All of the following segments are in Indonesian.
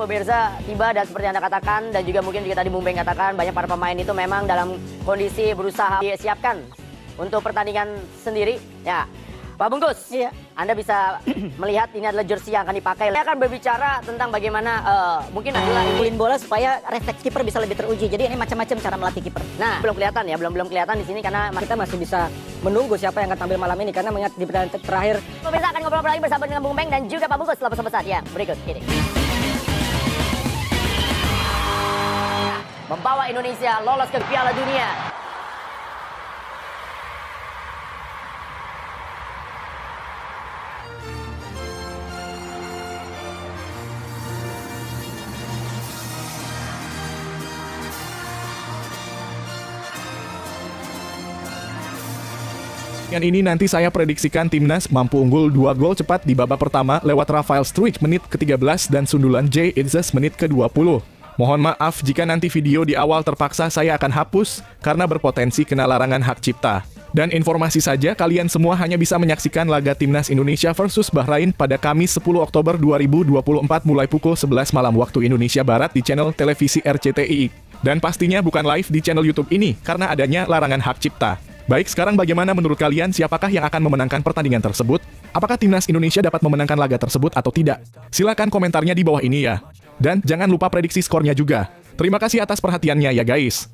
Pemirsa, tiba dan seperti Anda katakan dan juga mungkin juga tadi Bung Beng katakan, banyak para pemain itu memang dalam kondisi berusaha disiapkan untuk pertandingan sendiri. Ya, Pak Bungkus, iya. Anda bisa melihat ini adalah jersey yang akan dipakai. Saya akan berbicara tentang bagaimana mungkin adalah ngulin bola supaya refleks kiper bisa lebih teruji. Jadi ini macam-macam cara melatih kiper. Nah, belum kelihatan ya, belum kelihatan di sini karena kita masih bisa menunggu siapa yang akan tampil malam ini karena mengingat di pertandingan terakhir. Pemirsa akan ngobrol lagi bersama dengan Bung Beng dan juga Pak Bungkus setelah pesan-pesan yang berikut ini. Membawa Indonesia lolos ke Piala Dunia. Yang ini nanti saya prediksikan timnas mampu unggul 2 gol cepat di babak pertama lewat Rafael Struijk menit ke-13 dan sundulan Jay Itzes menit ke-20. Mohon maaf jika nanti video di awal terpaksa saya akan hapus karena berpotensi kena larangan hak cipta. Dan informasi saja, kalian semua hanya bisa menyaksikan laga Timnas Indonesia versus Bahrain pada Kamis 10 Oktober 2024 mulai pukul 11 malam waktu Indonesia Barat di channel televisi RCTI. Dan pastinya bukan live di channel YouTube ini karena adanya larangan hak cipta. Baik, sekarang bagaimana menurut kalian siapakah yang akan memenangkan pertandingan tersebut? Apakah Timnas Indonesia dapat memenangkan laga tersebut atau tidak? Silakan komentarnya di bawah ini ya. Dan jangan lupa prediksi skornya juga. Terima kasih atas perhatiannya ya guys.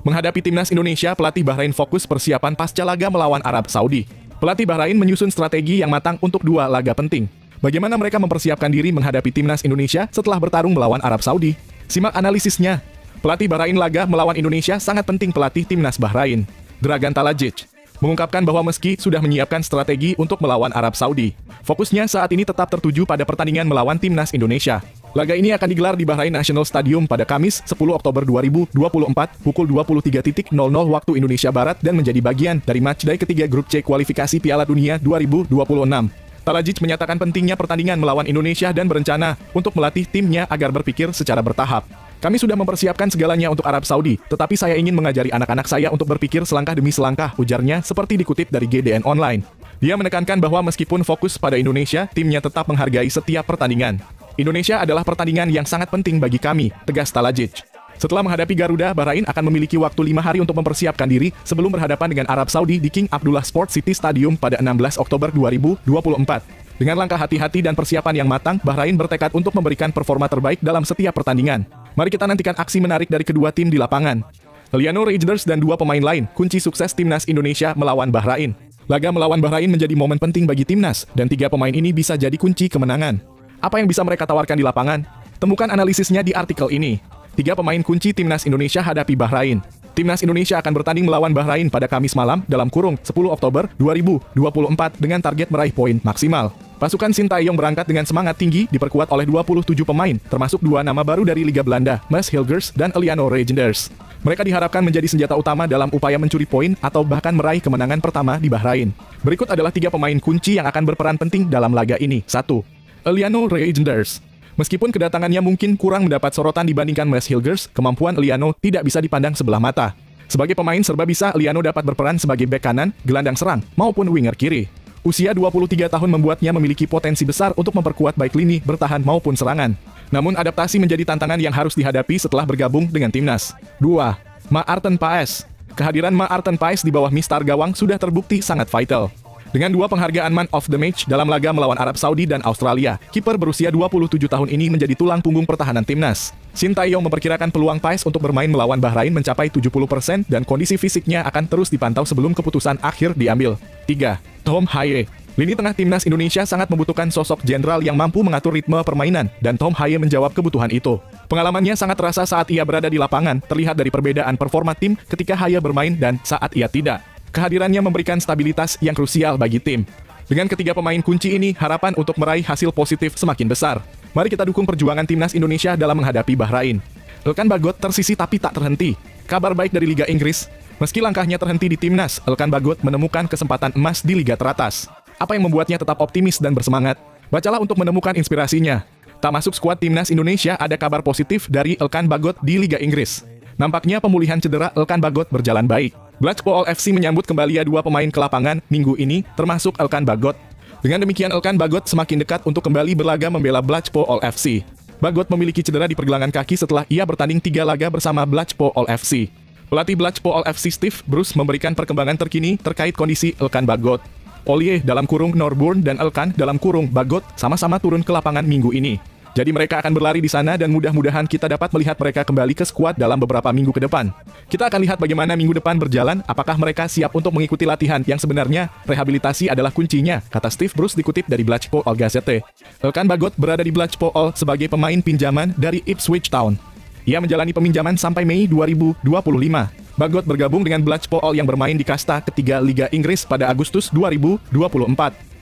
Menghadapi Timnas Indonesia, pelatih Bahrain fokus persiapan pasca laga melawan Arab Saudi. Pelatih Bahrain menyusun strategi yang matang untuk 2 laga penting. Bagaimana mereka mempersiapkan diri menghadapi Timnas Indonesia setelah bertarung melawan Arab Saudi? Simak analisisnya. Pelatih Bahrain laga melawan Indonesia sangat penting. Pelatih Timnas Bahrain, Dragan Talajic, mengungkapkan bahwa meski sudah menyiapkan strategi untuk melawan Arab Saudi, fokusnya saat ini tetap tertuju pada pertandingan melawan Timnas Indonesia. Laga ini akan digelar di Bahrain National Stadium pada Kamis 10 Oktober 2024 pukul 23.00 waktu Indonesia Barat dan menjadi bagian dari matchday ketiga grup C kualifikasi Piala Dunia 2026. Talajic menyatakan pentingnya pertandingan melawan Indonesia dan berencana untuk melatih timnya agar berpikir secara bertahap. Kami sudah mempersiapkan segalanya untuk Arab Saudi, tetapi saya ingin mengajari anak-anak saya untuk berpikir selangkah demi selangkah, ujarnya seperti dikutip dari GDN Online. Dia menekankan bahwa meskipun fokus pada Indonesia, timnya tetap menghargai setiap pertandingan. Indonesia adalah pertandingan yang sangat penting bagi kami, tegas Talajic. Setelah menghadapi Garuda, Bahrain akan memiliki waktu 5 hari untuk mempersiapkan diri sebelum berhadapan dengan Arab Saudi di King Abdullah Sports City Stadium pada 16 Oktober 2024. Dengan langkah hati-hati dan persiapan yang matang, Bahrain bertekad untuk memberikan performa terbaik dalam setiap pertandingan. Mari kita nantikan aksi menarik dari kedua tim di lapangan. Eliano Reijnders dan 2 pemain lain, kunci sukses Timnas Indonesia melawan Bahrain. Laga melawan Bahrain menjadi momen penting bagi Timnas, dan 3 pemain ini bisa jadi kunci kemenangan. Apa yang bisa mereka tawarkan di lapangan? Temukan analisisnya di artikel ini. 3 pemain kunci Timnas Indonesia hadapi Bahrain. Timnas Indonesia akan bertanding melawan Bahrain pada Kamis malam dalam kurung 10 Oktober 2024 dengan target meraih poin maksimal. Pasukan Sintayong berangkat dengan semangat tinggi diperkuat oleh 27 pemain, termasuk 2 nama baru dari Liga Belanda, Mads Hilgers dan Eliano Reijnders. Mereka diharapkan menjadi senjata utama dalam upaya mencuri poin atau bahkan meraih kemenangan pertama di Bahrain. Berikut adalah 3 pemain kunci yang akan berperan penting dalam laga ini. 1. Eliano Reijnders. Meskipun kedatangannya mungkin kurang mendapat sorotan dibandingkan Mads Hilgers, kemampuan Eliano tidak bisa dipandang sebelah mata. Sebagai pemain serba bisa, Eliano dapat berperan sebagai bek kanan, gelandang serang, maupun winger kiri. Usia 23 tahun membuatnya memiliki potensi besar untuk memperkuat baik lini, bertahan maupun serangan. Namun adaptasi menjadi tantangan yang harus dihadapi setelah bergabung dengan timnas. 2. Maarten Paes. Kehadiran Maarten Paes di bawah mistar gawang sudah terbukti sangat vital. Dengan 2 penghargaan Man of the Match dalam laga melawan Arab Saudi dan Australia, kiper berusia 27 tahun ini menjadi tulang punggung pertahanan timnas. Sintayong memperkirakan peluang Paes untuk bermain melawan Bahrain mencapai 70% dan kondisi fisiknya akan terus dipantau sebelum keputusan akhir diambil. 3. Tom Haye. Lini tengah timnas Indonesia sangat membutuhkan sosok jenderal yang mampu mengatur ritme permainan, dan Tom Haye menjawab kebutuhan itu. Pengalamannya sangat terasa saat ia berada di lapangan, terlihat dari perbedaan performa tim ketika Haye bermain dan saat ia tidak. Kehadirannya memberikan stabilitas yang krusial bagi tim. Dengan ketiga pemain kunci ini, harapan untuk meraih hasil positif semakin besar. Mari kita dukung perjuangan timnas Indonesia dalam menghadapi Bahrain. Elkan Bagot tersisi tapi tak terhenti. Kabar baik dari Liga Inggris. Meski langkahnya terhenti di timnas, Elkan Bagot menemukan kesempatan emas di liga teratas. Apa yang membuatnya tetap optimis dan bersemangat? Bacalah untuk menemukan inspirasinya. Tak masuk skuad timnas Indonesia, ada kabar positif dari Elkan Bagot di Liga Inggris. Nampaknya pemulihan cedera Elkan Bagot berjalan baik. Blackpool FC menyambut kembali 2 pemain ke lapangan minggu ini, termasuk Elkan Bagot. Dengan demikian Elkan Bagot semakin dekat untuk kembali berlaga membela Blackpool FC. Bagot memiliki cedera di pergelangan kaki setelah ia bertanding 3 laga bersama Blackpool FC. Pelatih Blackpool FC Steve Bruce memberikan perkembangan terkini terkait kondisi Elkan Bagot. Ollie dalam kurung Norburn dan Elkan dalam kurung Bagot sama-sama turun ke lapangan minggu ini. Jadi mereka akan berlari di sana dan mudah-mudahan kita dapat melihat mereka kembali ke skuad dalam beberapa minggu ke depan. Kita akan lihat bagaimana minggu depan berjalan, apakah mereka siap untuk mengikuti latihan yang sebenarnya rehabilitasi adalah kuncinya, kata Steve Bruce dikutip dari Blackpool Gazette. Elkan Bagot berada di Blackpool sebagai pemain pinjaman dari Ipswich Town. Ia menjalani peminjaman sampai Mei 2025. Bagot bergabung dengan Blackpool yang bermain di kasta ketiga Liga Inggris pada Agustus 2024.